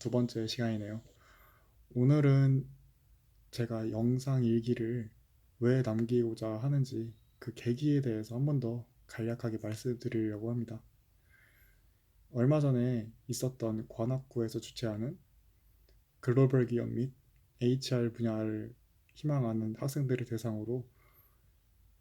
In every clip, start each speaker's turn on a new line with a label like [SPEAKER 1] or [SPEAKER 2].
[SPEAKER 1] 두 번째 시간이네요. 오늘은 제가 영상 일기를 왜 남기고자 하는지 그 계기에 대해서 한 번 더 간략하게 말씀드리려고 합니다. 얼마 전에 있었던 관악구에서 주최하는 글로벌 기업 및 HR 분야를 희망하는 학생들을 대상으로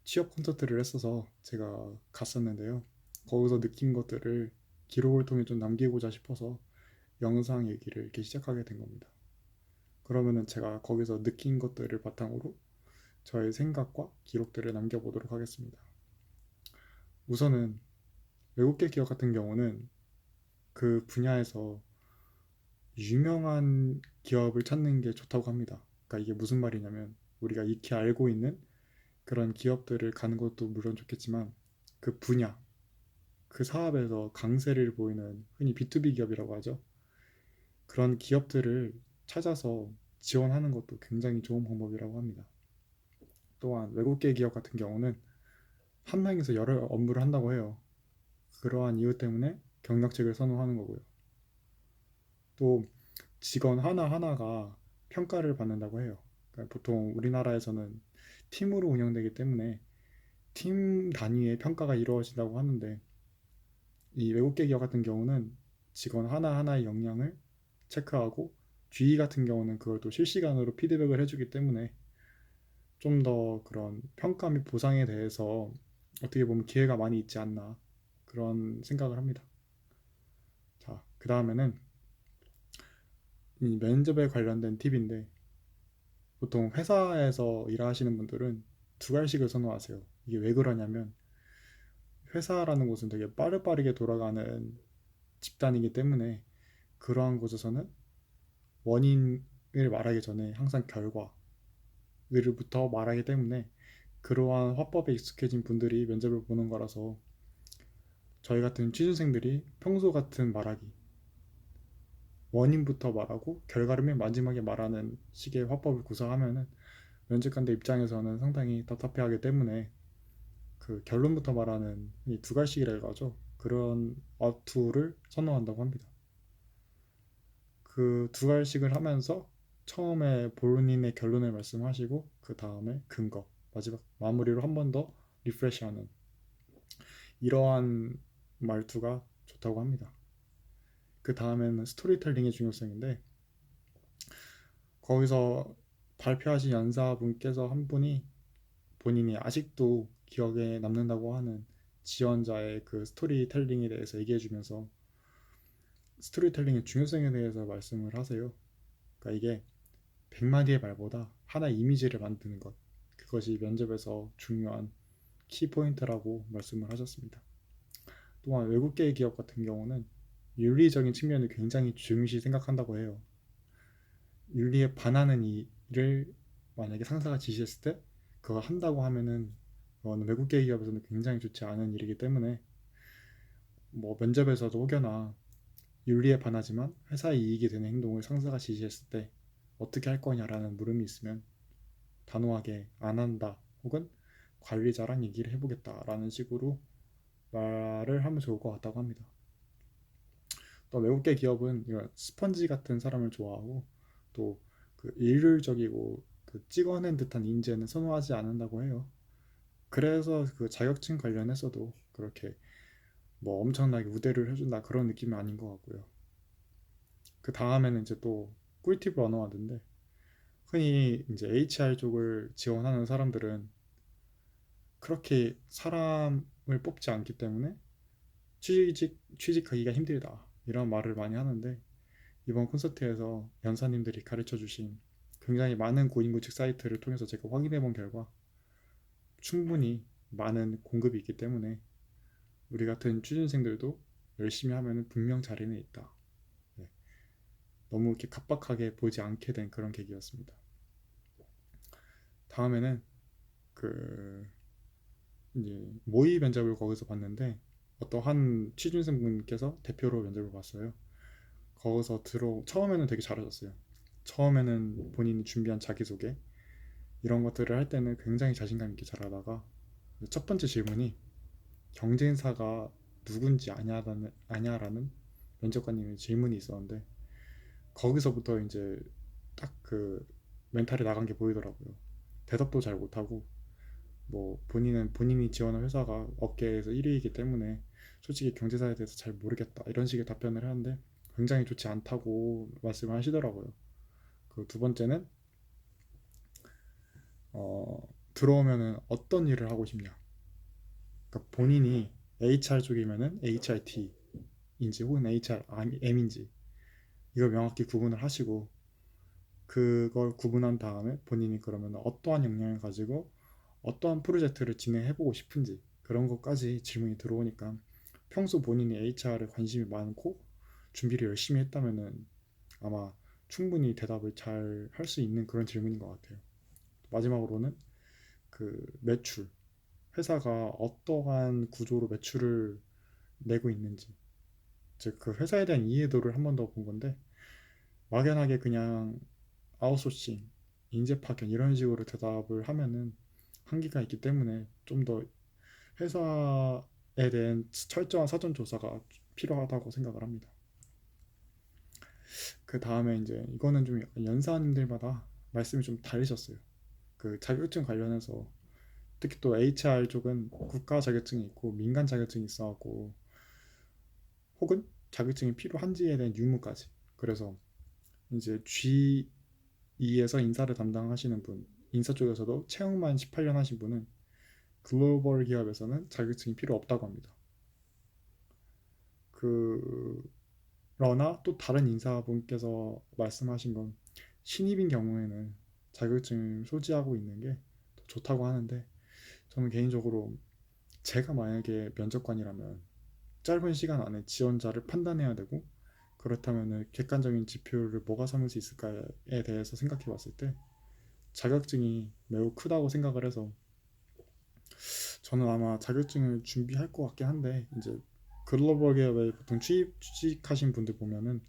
[SPEAKER 1] 취업 콘서트를 했어서 제가 갔었는데요. 거기서 느낀 것들을 기록을 통해 좀 남기고자 싶어서 영상 일기를 이렇게 시작하게 된 겁니다. 그러면은 제가 거기서 느낀 것들을 바탕으로 저의 생각과 기록들을 남겨보도록 하겠습니다. 우선은 외국계 기업 같은 경우는 그 분야에서 유명한 기업을 찾는 게 좋다고 합니다. 그러니까 이게 무슨 말이냐면 우리가 익히 알고 있는 그런 기업들을 가는 것도 물론 좋겠지만 그 분야, 그 사업에서 강세를 보이는 흔히 B2B 기업이라고 하죠. 그런 기업들을 찾아서 지원하는 것도 굉장히 좋은 방법이라고 합니다. 또한 외국계 기업 같은 경우는 한 명에서 여러 업무를 한다고 해요. 그러한 이유 때문에 경력직을 선호하는 거고요. 또 직원 하나하나가 평가를 받는다고 해요. 그러니까 보통 우리나라에서는 팀으로 운영되기 때문에 팀 단위의 평가가 이루어진다고 하는데 이 외국계 기업 같은 경우는 직원 하나하나의 역량을 체크하고 GE 같은 경우는 그걸 또 실시간으로 피드백을 해주기 때문에 좀 더 그런 평가 및 보상에 대해서 어떻게 보면 기회가 많이 있지 않나 그런 생각을 합니다. 자, 그 다음에는 이 면접에 관련된 팁인데 보통 회사에서 일하시는 분들은 두 갈씩을 선호하세요. 이게 왜 그러냐면 회사라는 곳은 되게 빠르게 돌아가는 집단이기 때문에 그러한 곳에서는 원인을 말하기 전에 항상 결과들부터 말하기 때문에 그러한 화법에 익숙해진 분들이 면접을 보는 거라서 저희 같은 취준생들이 평소 같은 말하기 원인부터 말하고 결과를 맨 마지막에 말하는 식의 화법을 구사하면은 면접관들 입장에서는 상당히 답답해하기 때문에 그 결론부터 말하는 이 두 갈씩이라고 하죠. 그런 어투를 선호한다고 합니다. 그 두 갈씩을 하면서 처음에 본인의 결론을 말씀하시고 그 다음에 근거 마지막 마무리로 한 번 더 리프레시하는 이러한 말투가 좋다고 합니다. 그 다음에는 스토리텔링의 중요성인데 거기서 발표하신 연사분께서 한 분이 본인이 아직도 기억에 남는다고 하는 지원자의 그 스토리텔링에 대해서 얘기해주면서 스토리텔링의 중요성에 대해서 말씀을 하세요. 그러니까 이게 100마디의 말보다 하나의 이미지를 만드는 것 그것이 면접에서 중요한 키포인트라고 말씀을 하셨습니다. 또한 외국계 기업 같은 경우는 윤리적인 측면을 굉장히 중시 생각한다고 해요. 윤리에 반하는 일을 만약에 상사가 지시했을 때 그거 한다고 하면은 그거는 외국계 기업에서는 굉장히 좋지 않은 일이기 때문에 뭐 면접에서도 혹여나 윤리에 반하지만 회사에 이익이 되는 행동을 상사가 지시했을 때 어떻게 할 거냐라는 물음이 있으면 단호하게 안 한다 혹은 관리자랑 얘기를 해보겠다라는 식으로 말을 하면 좋을 것 같다고 합니다. 또 외국계 기업은 이런 스펀지 같은 사람을 좋아하고 또 그 일률적이고 그 찍어낸 듯한 인재는 선호하지 않는다고 해요. 그래서 그 자격증 관련해서도 그렇게 뭐 엄청나게 우대를 해준다 그런 느낌은 아닌 것 같고요. 그 다음에는 이제 또 꿀팁을 얻어왔는데 흔히 이제 HR 쪽을 지원하는 사람들은 그렇게 사람을 뽑지 않기 때문에 취직하기가 힘들다 이런 말을 많이 하는데 이번 콘서트에서 연사님들이 가르쳐 주신 굉장히 많은 고인구직 사이트를 통해서 제가 확인해 본 결과 충분히 많은 공급이 있기 때문에 우리 같은 취준생들도 열심히 하면 분명 자리는 있다. 네, 너무 이렇게 갑박하게 보지 않게 된 그런 계기였습니다. 다음에는 그 이제 모의 면접을 거기서 봤는데 어떠한 취준생분께서 대표로 면접을 봤어요. 거기서 처음에는 되게 잘하셨어요. 처음에는 본인이 준비한 자기소개 이런 것들을 할 때는 굉장히 자신감 있게 잘하다가 첫 번째 질문이 경쟁사가 누군지 아냐라는 면접관님의 질문이 있었는데 거기서부터 이제 딱 그 멘탈이 나간 게 보이더라고요. 대답도 잘 못하고 뭐 본인은 본인이 지원한 회사가 업계에서 1위이기 때문에 솔직히 경제사에 대해서 잘 모르겠다 이런 식의 답변을 하는데 굉장히 좋지 않다고 말씀을 하시더라고요. 그 두 번째는 어, 들어오면은 어떤 일을 하고 싶냐. 그러니까 본인이 HR 쪽이면은 HRT인지 혹은 HRM인지 이걸 명확히 구분을 하시고 그걸 구분한 다음에 본인이 그러면 어떠한 역량을 가지고 어떠한 프로젝트를 진행해보고 싶은지 그런 것까지 질문이 들어오니까 평소 본인이 HR에 관심이 많고 준비를 열심히 했다면은 아마 충분히 대답을 잘 할 수 있는 그런 질문인 것 같아요. 마지막으로는 그 매출, 회사가 어떠한 구조로 매출을 내고 있는지, 즉 그 회사에 대한 이해도를 한 번 더 본 건데 막연하게 그냥 아웃소싱, 인재 파견 이런 식으로 대답을 하면은 한계가 있기 때문에 좀 더 회사에 대한 철저한 사전 조사가 필요하다고 생각을 합니다. 그 다음에 이제 이거는 좀 연사님들마다 말씀이 좀 다르셨어요. 그 자격증 관련해서 특히 또 HR 쪽은 국가 자격증이 있고 민간 자격증이 있어갖고 혹은 자격증이 필요한지에 대한 유무까지. 그래서 이제 G2에서 인사를 담당하시는 분, 인사 쪽에서도 채용만 18년 하신 분은 글로벌 기업에서는 자격증이 필요 없다고 합니다. 그러나 또 다른 인사분께서 말씀하신 건 신입인 경우에는 자격증을 소지하고 있는 게 더 좋다고 하는데 저는 개인적으로 제가 만약에 면접관이라면 짧은 시간 안에 지원자를 판단해야 되고 그렇다면 객관적인 지표를 뭐가 삼을 수 있을까에 대해서 생각해 봤을 때 자격증이 매우 크다고 생각을 해서 저는 아마 자격증을 준비할 것 같긴 한데 이제 글로벌 기업에 보통 취직하신 분들 보면은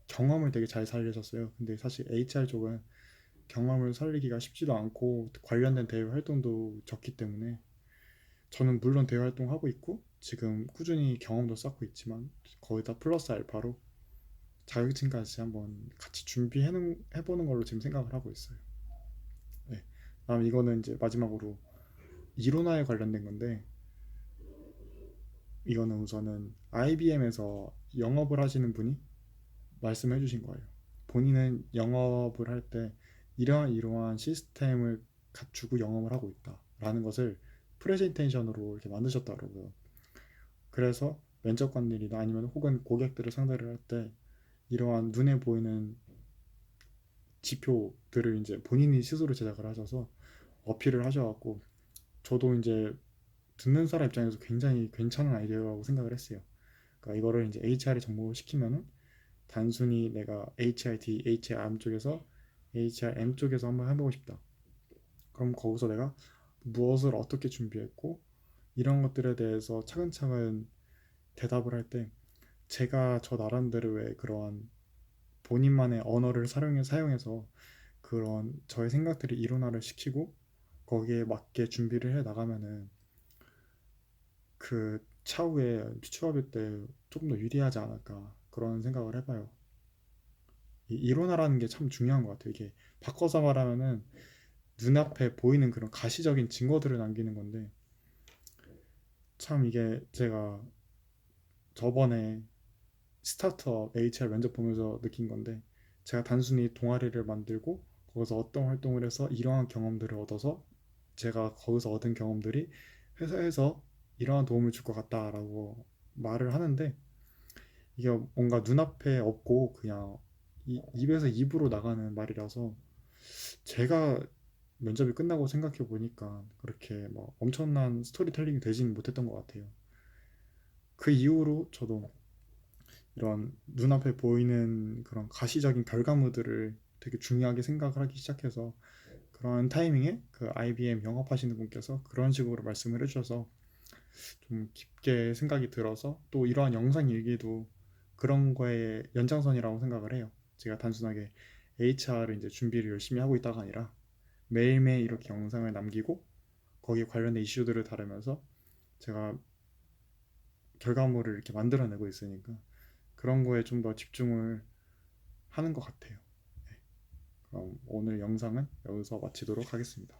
[SPEAKER 1] 경험을 되게 잘 살리셨어요. 근데 사실 HR 쪽은 경험을 살리기가 쉽지도 않고 관련된 대외 활동도 적기 때문에 저는 물론 대외 활동하고 있고 지금 꾸준히 경험도 쌓고 있지만 거기다 플러스 알파로 자격증까지 한번 같이 준비해보는 걸로 지금 생각을 하고 있어요. 네. 다음 이거는 이제 마지막으로 이론화에 관련된 건데 이거는 우선은 IBM에서 영업을 하시는 분이 말씀해 주신 거예요. 본인은 영업을 할 때 이러한 시스템을 갖추고 영업을 하고 있다라는 것을 프레젠테이션으로 이렇게 만드셨더라고요. 그래서 면접관들이나 아니면 혹은 고객들을 상대를 할 때 이러한 눈에 보이는 지표들을 이제 본인이 스스로 제작을 하셔서 어필을 하셔갖고 저도 이제 듣는 사람 입장에서 굉장히 괜찮은 아이디어라고 생각을 했어요. 그러니까 이거를 이제 HR에 접목을 시키면은 단순히 내가 HIT, HRM 쪽에서 HRM 쪽에서 한번 해보고 싶다. 그럼 거기서 내가 무엇을 어떻게 준비했고 이런 것들에 대해서 차근차근 대답을 할 때 제가 저 나름대로의 그러한 본인만의 언어를 사용해서 그런 저의 생각들을 이론화를 시키고 거기에 맞게 준비를 해 나가면은 그 차후에 취업할 때 조금 더 유리하지 않을까 그런 생각을 해봐요. 이 이론화라는 게 참 중요한 것 같아요. 이게 바꿔서 말하면은 눈앞에 보이는 그런 가시적인 증거들을 남기는 건데 참 이게 제가 저번에 스타트업 HR 면접 보면서 느낀 건데 제가 단순히 동아리를 만들고 거기서 어떤 활동을 해서 이러한 경험들을 얻어서 제가 거기서 얻은 경험들이 회사에서 이러한 도움을 줄 것 같다라고 말을 하는데 이게 뭔가 눈앞에 없고 그냥 입에서 입으로 나가는 말이라서 제가 면접이 끝나고 생각해 보니까 그렇게 막 엄청난 스토리텔링이 되지는 못했던 것 같아요. 그 이후로 저도 이런 눈앞에 보이는 그런 가시적인 결과물들을 되게 중요하게 생각을 하기 시작해서 그런 타이밍에 그 IBM 영업하시는 분께서 그런 식으로 말씀을 해주셔서 좀 깊게 생각이 들어서 또 이러한 영상 일기도 그런 거의 연장선이라고 생각을 해요. 제가 단순하게 HR을 이제 준비를 열심히 하고 있다가 아니라 매일매일 이렇게 영상을 남기고 거기에 관련된 이슈들을 다루면서 제가 결과물을 이렇게 만들어내고 있으니까 그런 거에 좀 더 집중을 하는 것 같아요. 네. 그럼 오늘 영상은 여기서 마치도록 하겠습니다.